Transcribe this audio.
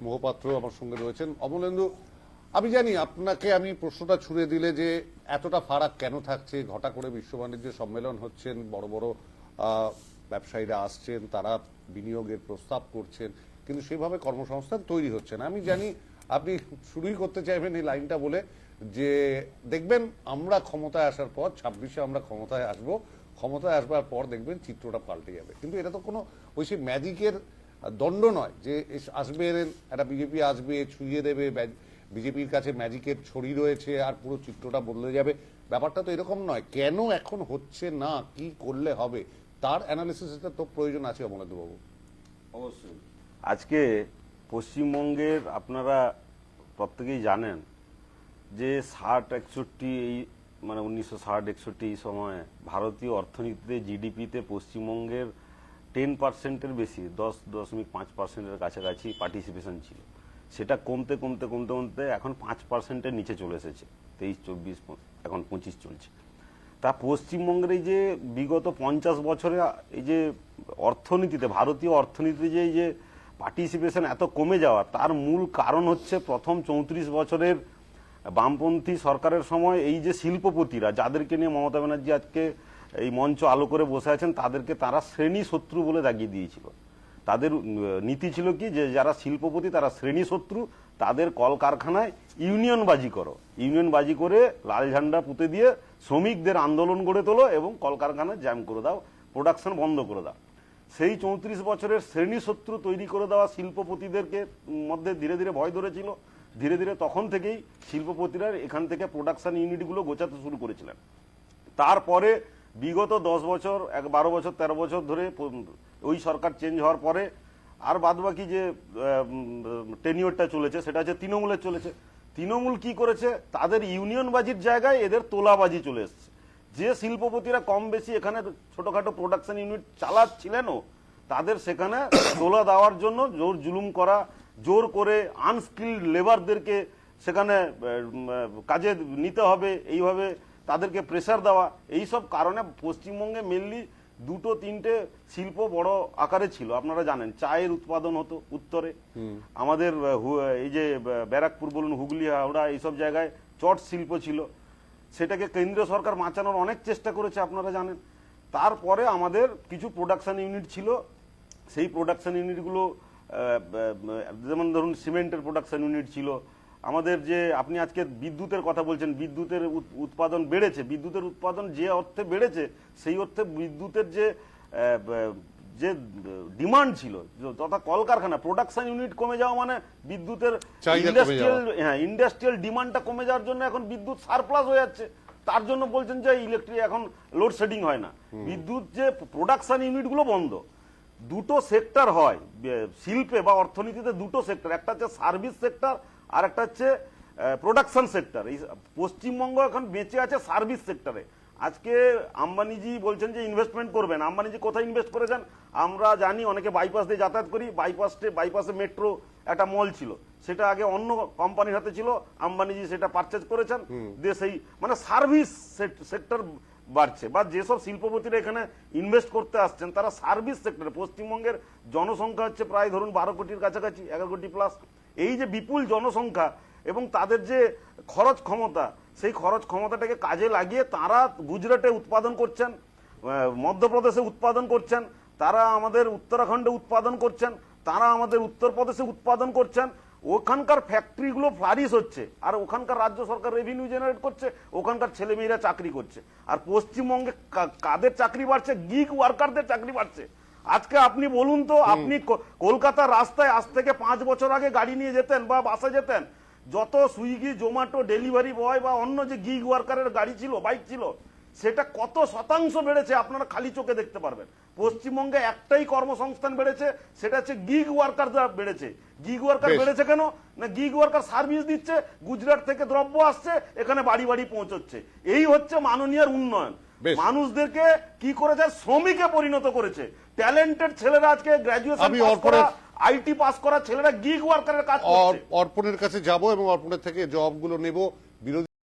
মহপাত্র আমার সঙ্গে রয়েছেন। অমলেন্দু, আমি জানি আপনাকে আমি প্রশ্নটা ছুড়ে দিলে যে এতটা ফারাক কেন থাকছে, ঘটা করে বিশ্ব বাণিজ্য সম্মেলন হচ্ছেন, বড় বড় ব্যবসায়ীরা আসছেন, তারা বিনিয়োগের প্রস্তাব করছেন, কিন্তু সেভাবে কর্মসংস্থান তৈরি হচ্ছে না। আমি জানি আপনি শুরুই করতে চাইবেন এই লাইনটা বলে যে দেখবেন আমরা ক্ষমতায় আসার পর 26-এ আমরা ক্ষমতায় আসব, ক্ষমতায় আসবার পর দেখবেন চিত্রটা পাল্টে যাবে। কিন্তু এটা তো কোনো ওই সেই ম্যাজিকের দণ্ড নয় যে আসবে একটা বিজেপি আসবে, ছুঁয়ে দেবে, বিজেপির কাছে ম্যাজিকের ছড়ি রয়েছে আর পুরো চিত্রটা বদলে যাবে। ব্যাপারটা তো এরকম নয়। কেন এখন হচ্ছে না, কি করলে হবে, তার অ্যানালিসিসটা তো প্রয়োজন আছে অমলেন্দু বাবু। অবশ্যই আজকে পশ্চিমবঙ্গের আপনারা প্রত্যেকেই জানেন যে 60-61 এই মানে 1960-61 এই সময় ভারতীয় অর্থনীতিতে জিডিপিতে পশ্চিমবঙ্গের 10%-এর বেশি 10.5%-এর কাছাকাছি পার্টিসিপেশন ছিল। সেটা কমতে কমতে কমতে কমতে এখন 5%-এর নিচে চলে এসেছে। 23-24 এখন 25 চলছে। তা পশ্চিমবঙ্গের এই যে বিগত 50 বছরে এই যে অর্থনীতিতে ভারতীয় অর্থনীতিতে যে এই যে পার্টিসিপেশন এত কমে যাওয়া, তার মূল কারণ হচ্ছে প্রথম 34 বছরের বামপন্থী সরকারের সময় এই যে শিল্পপতিরা, যাদেরকে নিয়ে মমতা ব্যানার্জি আজকে এই মঞ্চ আলো করে বসে আছেন, তাদেরকে তারা শ্রেণী শত্রু বলে দাগিয়ে দিয়েছিল। তাদের নীতি ছিল কি যে যারা শিল্পপতি তারা শ্রেণী শত্রু, তাদের কলকারখানায় ইউনিয়নবাজি করো, ইউনিয়নবাজি করে লাল ঝান্ডা পুঁতে দিয়ে শ্রমিকদের আন্দোলন গড়ে তোলো এবং কলকারখানায় জ্যাম করে দাও, প্রোডাকশন বন্ধ করে দাও। সেই 34 বছরের শ্রেণী শত্রু তৈরি করে দেওয়া শিল্পপতিদেরকে মধ্যে ধীরে ধীরে ভয় ধরেছিল। ধীরে ধীরে তখন থেকেই শিল্পপতিরা এখান থেকে প্রোডাকশন ইউনিটগুলো গোছাতে শুরু করেছিলেন। তারপরে বিগত 10 বছর 12 বছর 13 বছর ধরে ওই সরকার চেঞ্জ হওয়ার পরে আর বাদবাকি যে টেনিওরটা চলেছে সেটা হচ্ছে তৃণমূলের চলেছে। তৃণমূল কি করেছে, তাদের ইউনিয়নবাজির জায়গায় এদের তোলাবাজি চলে এসছে। যে শিল্পপতিরা কম বেশি এখানে ছোটখাটো প্রোডাকশন ইউনিট চালাচ্ছিলেনও, তাদের সেখানে তোলা দেওয়ার জন্য জোর জুলুম করা, জোর করে আনস্কিল্ড লেবারদেরকে সেখানে কাজে নিতে হবে, এইভাবে তাদেরকে প্রেসার দেওয়া, এইসব কারণে পশ্চিমবঙ্গে মেনলি 2-3টে শিল্প বড় আকারে ছিল। আপনারা জানেন চায়ের উৎপাদন হতো উত্তরে, আমাদের এই যে ব্যারাকপুর বলুন, হুগলি, হাওড়া এইসব জায়গায় চট শিল্প ছিল। সেটাকে কেন্দ্রীয় সরকার বাঁচানোর অনেক চেষ্টা করেছে, আপনারা জানেন। তারপরে আমাদের কিছু প্রোডাকশন ইউনিট ছিল, সেই প্রোডাকশন ইউনিটগুলো যেমন ধরুন সিমেন্টের প্রোডাকশন ইউনিট ছিল আমাদের। যে আপনি আজকে বিদ্যুতের কথা বলছেন, বিদ্যুতের উৎপাদন বেড়েছে, বিদ্যুতের উৎপাদন যে অর্থে বেড়েছে সেই অর্থে বিদ্যুতের যে যে ডিমান্ড ছিল তথা কলকারখানা প্রোডাকশন ইউনিট কমে যাওয়া মানে বিদ্যুতের ইন্ডাস্ট্রিয়াল ডিমান্ডটা কমে যাওয়ার জন্য এখন বিদ্যুৎ সারপ্লাস হয়ে যাচ্ছে। তার জন্য বলছেন যে ইলেকট্রিক এখন লোডশেডিং হয় না, বিদ্যুৎ যে প্রোডাকশন ইউনিটগুলো বন্ধ। দুটো সেক্টর হয় শিল্পে বা অর্থনীতিতে, দুটো সেক্টর, একটা হচ্ছে সার্ভিস সেক্টর আর একটা হচ্ছে প্রোডাকশন সেক্টর। এই পশ্চিমবঙ্গ এখন বেঁচে আছে সার্ভিস সেক্টরে। আজকে আম্বানিজি বলছেন যে ইনভেস্টমেন্ট করবেন। আম্বানিজি কোথায় ইনভেস্ট করেছেন আমরা জানি, অনেকে বাইপাস দিয়ে যাতায়াত করি, বাইপাসে মেট্রো একটা মল ছিল, সেটা আগে অন্য কোম্পানির হাতে ছিল, আম্বানিজি সেটা পারচেজ করেছেন দিয়ে সেই মানে সার্ভিস সেক্টর বাড়ছে। বা যেসব শিল্পপতিরা এখানে ইনভেস্ট করতে আসছেন তারা সার্ভিস সেক্টরে। পশ্চিমবঙ্গের জনসংখ্যা হচ্ছে প্রায় ধরুন 12 কোটির কাছাকাছি, 11 কোটি প্লাস। এই যে বিপুল জনসংখ্যা এবং তাদের যে খরচ ক্ষমতা, সেই খরচ ক্ষমতাটাকে কাজে লাগিয়ে তারা গুজরাটে উৎপাদন করছেন, মধ্যপ্রদেশে উৎপাদন করছেন, তারা আমাদের উত্তরাখণ্ডে উৎপাদন করছেন, তারা আমাদের উত্তরপ্রদেশে উৎপাদন করছেন। ওখানকার ফ্যাক্টরিগুলো ফ্লারিশ হচ্ছে আর ওখানকার রাজ্য সরকার রেভিনিউ জেনারেট করছে, ওখানকার ছেলেমেয়েরা চাকরি করছে। আর পশ্চিমবঙ্গে কাদের চাকরি বাড়ছে? গিগ ওয়ার্কারদের চাকরি বাড়ছে। আজকে আপনি বলুন তো, আপনি কলকাতার রাস্তায় আজ থেকে 5 বছর আগে গাড়ি নিয়ে যেতেন বা বাসে যেতেন, যত সুইগি জোম্যাটো ডেলিভারি বয় বা অন্য যে গিগ ওয়ার্কারের গাড়ি ছিল, বাইক ছিল, সেটা কত শতাংশ বেড়েছে আপনারা খালি চোখে দেখতে পারবেন। পশ্চিমবঙ্গে একটাই কর্মসংস্থান বেড়েছে, সেটা হচ্ছে গিগ ওয়ার্কার বেড়েছে। গিগ ওয়ার্কার বেড়েছে কেন না, গিগ ওয়ার্কার সার্ভিস দিচ্ছে, গুজরাট থেকে দ্রব্য আসছে, এখানে বাড়ি বাড়ি পৌঁছচ্ছে। এই হচ্ছে মাননীয় উন্নয়ন। মানুষদেরকে কি করেছে, শ্রমিকে পরিণত করেছে। ট্যালেন্টেড ছেলেরা আজকে গ্র্যাজুয়েশন পাস করা, আইটি পাস করা ছেলেরা গিগ ওয়ার্কারের কাজ করছে। অর্পণের কাছে যাব এবং অর্পণের থেকে জবগুলো নেব। বিরোধী